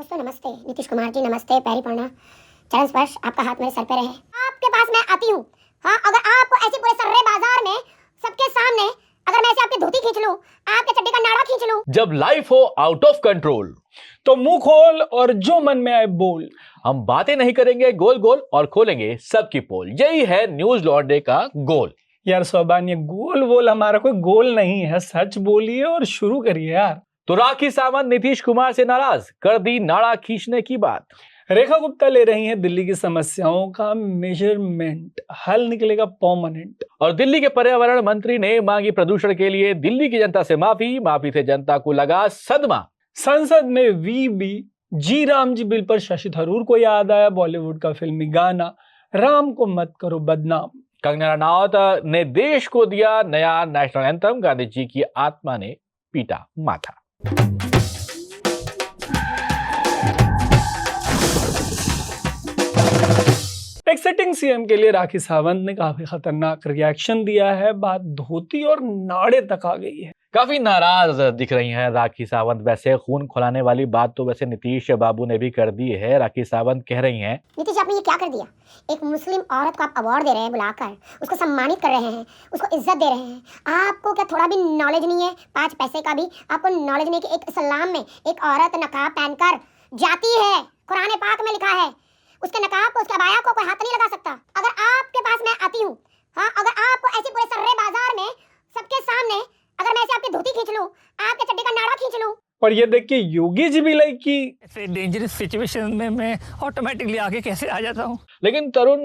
दोस्तों नमस्ते। नीतीश कुमार जी नमस्ते। पैरी पड़ना, चरण स्पर्श, आपका हाथ मेरे सर पे रहे। आपके पास मैं आती हूँ। हाँ, अगर आपको ऐसे पूरे सर्रे बाजार में सबके सामने अगर मैं ऐसे आपकी धोती खींच लूं, आपके चड्डी का नाड़ा खींच लूं। जब लाइफ हो आउट ऑफ कंट्रोल तो मुंह खोल और जो मन में आए बोल। हम बातें नहीं करेंगे गोल गोल और खोलेंगे सबकी पोल। यही है न्यूज लॉन्ड्री का गोल। यार सोबान, ये गोल वोल हमारा कोई गोल नहीं है। सच बोलिए और शुरू करिए यार। तो राखी सावंत नीतीश कुमार से नाराज, कर दी नाड़ा खींचने की बात। रेखा गुप्ता ले रही हैं दिल्ली की समस्याओं का मेजरमेंट, हल निकलेगा परमानेंट। और दिल्ली के पर्यावरण मंत्री ने मांगी प्रदूषण के लिए दिल्ली की जनता से माफी, माफी से जनता को लगा सदमा। संसद में वीबी जी राम जी बिल पर शशि थरूर को याद आया बॉलीवुड का फिल्मी गाना राम को मत करो बदनाम। कंगना रनौत ने देश को दिया नया नेशनल एंथम, गांधी जी की आत्मा ने पीटा माथा। एक सिटिंग सीएम के लिए राखी सावंत ने काफी खतरनाक रिएक्शन दिया है। बात धोती और नाड़े तक आ गई है। काफी नाराज दिख रही हैं राखी सावंत। वैसे खून खौलाने वाली बात तो वैसे नीतीश बाबू ने भी कर दी है। राखी सावंत कह रही हैं, नीतीश आपने ये क्या कर दिया? एक मुस्लिम औरत को आप अवार्ड दे रहे हैं, बुलाकर उसको सम्मानित कर रहे हैं, उसको इज्जत दे रहे हैं। आपको क्या थोड़ा भी नॉलेज नहीं है? 5 पैसे का भी आपको नॉलेज नहीं कि एक इस्लाम में एक औरत नकाब पहनकर जाती है। कुरान पाक में लिखा है उसके नकाब को, उसके अबाया को कोई हाथ नहीं लगा सकता। अगर आपके पास मैं आती हूँ, हाँ, अगर आपको ऐसे पूरे सर्रे बाजार में सबके सामने अगर मैं ऐसे आपकी धोती खींच लूं, आपके चड्डी का नाड़ा खींच लूं। और ये देखिए योगी जी भी लाइक की ऐसे डेंजरस सिचुएशन में मैं ऑटोमेटिकली आगे कैसे आ जाता हूँ। लेकिन तरुण,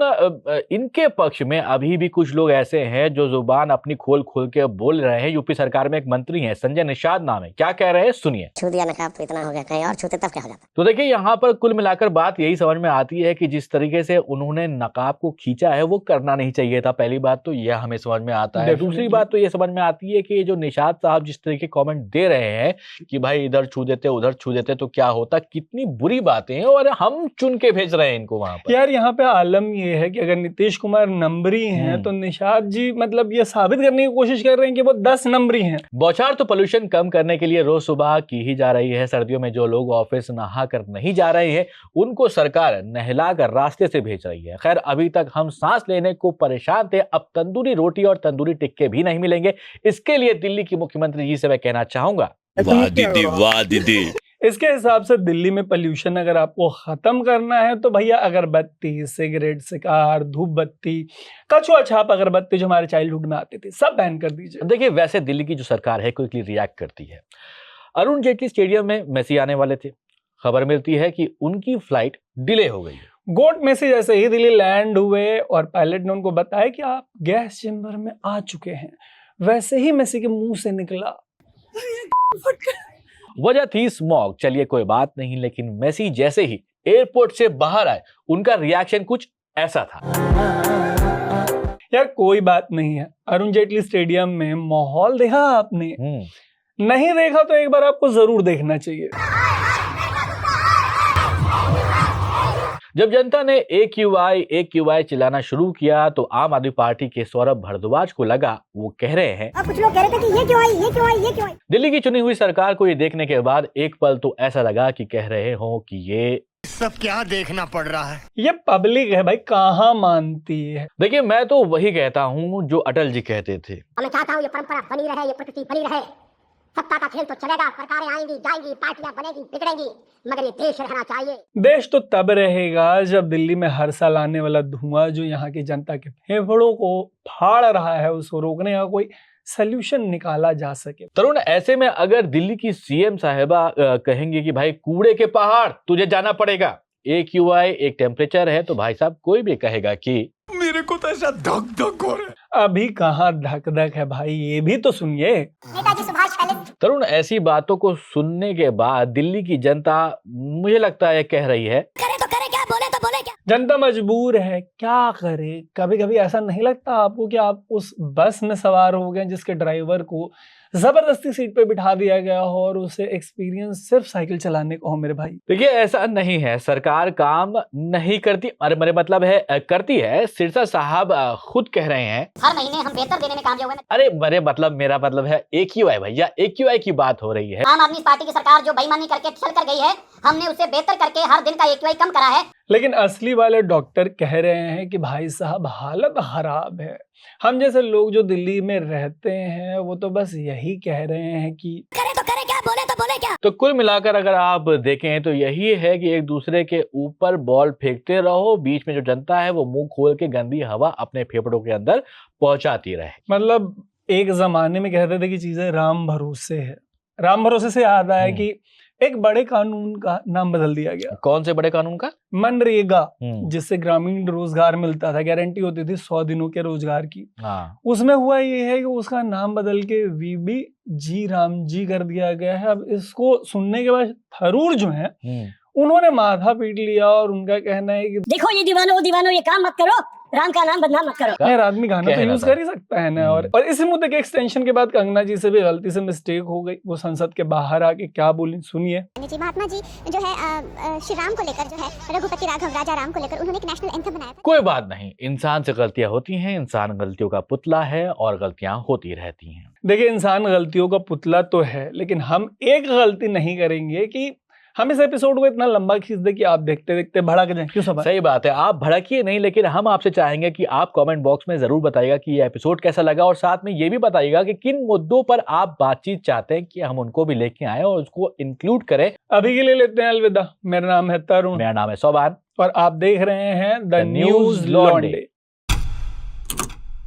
इनके पक्ष में अभी भी कुछ लोग ऐसे हैं जो जुबान अपनी खोल खोल के बोल रहे हैं। यूपी सरकार में एक मंत्री हैं, संजय निषाद नाम है। क्या कह रहे हैं सुनिए। छू दिया नकाब तो इतना हो गया, कहीं और छूते तब क्या हो जाता? तो देखिए, यहाँ पर कुल मिलाकर बात यही समझ में आती है कि जिस तरीके से उन्होंने नकाब को खींचा है वो करना नहीं चाहिए था। पहली बात तो यह हमें समझ में आता है। दूसरी बात तो ये समझ में आती है कि ये जो निषाद साहब जिस तरीके कमेंट दे रहे हैं कि भाई इधर छू देते उधर छू देते तो क्या होता, कितनी बुरी बातें हैं और हम चुन के भेज रहे हैं इनको वहां पर। यार यहाँ पे आलम ये है कि अगर नीतीश कुमार नंबरी हैं तो निषाद जी मतलब ये साबित करने की कोशिश कर रहे हैं कि वो 10 नंबरी हैं। बौछार तो पोल्यूशन कम करने के लिए रोज सुबह की ही जा रही है। सर्दियों में जो लोग ऑफिस नहा कर नहीं जा रहे हैं उनको सरकार नहला कर रास्ते से भेज रही है। खैर, अभी तक हम सांस लेने को परेशान थे, अब तंदूरी रोटी और तंदूरी टिक्के भी नहीं मिलेंगे। इसके लिए दिल्ली की मुख्यमंत्री जी से मैं कहना चाहूंगा, वाह दीदी, वाह दीदी। इसके हिसाब से दिल्ली में पोल्यूशन अगर आपको खत्म करना है तो भैया अगरबत्ती, सिगरेट, सिगार, धूप बत्ती, कछुआ छाप अगरबत्ती जो हमारे चाइल्डहुड में आती थी, सब बैन कर दीजिए। देखिए, वैसे दिल्ली की जो सरकार है क्विकली रिएक्ट करती है। अरुण जेटली स्टेडियम में मेसी आने वाले थे। खबर मिलती है कि उनकी फ्लाइट डिले हो गई। गोट में से जैसे ही दिल्ली लैंड हुए और पायलट ने उनको बताया कि आप गैस चेंबर में आ चुके हैं, वैसे ही मेसी के मुंह से निकला वजह थी स्मॉग। चलिए कोई बात नहीं, लेकिन मेसी जैसे ही एयरपोर्ट से बाहर आए उनका रिएक्शन कुछ ऐसा था। यार कोई बात नहीं है, अरुण जेटली स्टेडियम में माहौल देखा आपने? नहीं देखा तो एक बार आपको जरूर देखना चाहिए। जब जनता ने AQI चिल्लाना शुरू किया तो आम आदमी पार्टी के सौरभ भारद्वाज को लगा, वो कह रहे हैं, अब कुछ लोग कह रहे थे कि ये क्यों आई, ये क्यों आई, ये क्यों आई। दिल्ली की चुनी हुई सरकार को ये देखने के बाद एक पल तो ऐसा लगा कि कह रहे हो कि ये सब क्या देखना पड़ रहा है। ये पब्लिक है भाई, कहाँ मानती है। देखिए, मैं तो वही कहता हूँ जो अटल जी कहते थे। मैं चाहता हूँ ये परंपरा बनी रहे, ये प्रकृति बनी रहे। सत्ता का खेल तो चलेगा, सरकारें आएंगी जाएंगी, पार्टियां बनेगी बिगड़ेंगी, मगर ये देश रहना चाहिए। देश तो तब रहेगा जब दिल्ली में हर साल आने वाला धुआं जो यहाँ की जनता के फेफड़ों को फाड़ रहा है उसको रोकने का कोई सल्यूशन निकाला जा सके। तरुण, ऐसे में अगर दिल्ली की सीएम साहिबा कहेंगे कि भाई कूड़े के पहाड़ तुझे जाना पड़ेगा, AQI एक टेम्परेचर है, तो भाई साहब कोई भी कहेगा कि मेरे को तो ऐसा धक धक हो रहा है। अभी कहाँ धक धक है भाई, ये भी तो सुनिए। नेताजी सुभाष पहले। तरुण, ऐसी बातों को सुनने के बाद दिल्ली की जनता, मुझे लगता है, कह रही है, करे तो करे क्या, बोले तो बोले क्या। जनता मजबूर है, क्या करे। कभी कभी ऐसा नहीं लगता आपको कि आप उस बस में सवार हो गए जिसके ड्राइवर को जबरदस्ती सीट पे बिठा दिया गया हो और उसे एक्सपीरियंस सिर्फ साइकिल चलाने को हो मेरे भाई। देखिए ऐसा नहीं है, सरकार काम नहीं करती, अरे मेरे मतलब है करती है। सिरसा साहब खुद कह रहे हैं हर महीने हम बेहतर देने में कामयाब हुए हैं। अरे मेरा मतलब है AQI भैया, AQI की बात हो रही है। आम आदमी पार्टी की सरकार जो बेईमानी करके चल कर गई है, हमने उसे बेहतर करके हर दिन का AQI कम करा है। लेकिन असली वाले डॉक्टर कह रहे हैं कि भाई साहब हालत खराब है। हम जैसे लोग जो दिल्ली में रहते हैं वो तो बस यही कह रहे हैं कि करे तो करे क्या, बोले तो बोले क्या। तो कुल मिलाकर अगर आप देखें तो यही है कि एक दूसरे के ऊपर बॉल फेंकते रहो, बीच में जो जनता है वो मुंह खोल के गंदी हवा अपने फेफड़ों के अंदर पहुंचाती रहे। मतलब एक जमाने में कहते थे कि चीजें राम भरोसे है। राम भरोसे से याद आया कि एक बड़े कानून का नाम बदल दिया गया। कौन से बड़े कानून का? मनरेगा, जिससे ग्रामीण रोजगार मिलता था, गारंटी होती थी 100 दिनों के रोजगार की। उसमें हुआ ये है कि उसका नाम बदल के VB जी राम जी कर दिया गया है। अब इसको सुनने के बाद थरूर जो है उन्होंने माथा पीट लिया और उनका कहना है कि देखो ये दीवानो ये काम मत करो, राम का नाम बदनाम मत करो। यार आदमी गाना तो यूज कर ही सकता है ना। और इसी मुद्दे के एक्सटेंशन के बाद कंगना जी से भी गलती से मिस्टेक हो गई। वो संसद के बाहर आके क्या बोली सुनिए। महात्मा जी जो है श्री राम को लेकर, जो है रघुपति राघव राजा राम को लेकर उन्होंने एक नेशनल एंथम बनाया था। कोई बात नहीं, इंसान से गलतियां होती हैं, इंसान गलतियों का पुतला है और गलतियां होती रहती हैं। देखिए इंसान गलतियों का पुतला तो है, लेकिन हम एक गलती नहीं करेंगे कि हम इस एपिसोड को इतना लंबा खींच दे कि आप देखते देखते भड़क जाएं। क्यों सब? सही बात है, आप भड़किए नहीं, लेकिन हम आपसे चाहेंगे कि आप कमेंट बॉक्स में जरूर बताइएगा कि ये एपिसोड कैसा लगा और साथ में ये भी बताइएगा कि किन मुद्दों पर आप बातचीत चाहते हैं कि हम उनको भी लेके आए और उसको इंक्लूड करें। अभी के लिए लेते हैं अलविदा। मेरा नाम है तरुण, मेरा नाम है सोबान और आप देख रहे हैं द न्यूज लॉन्डे।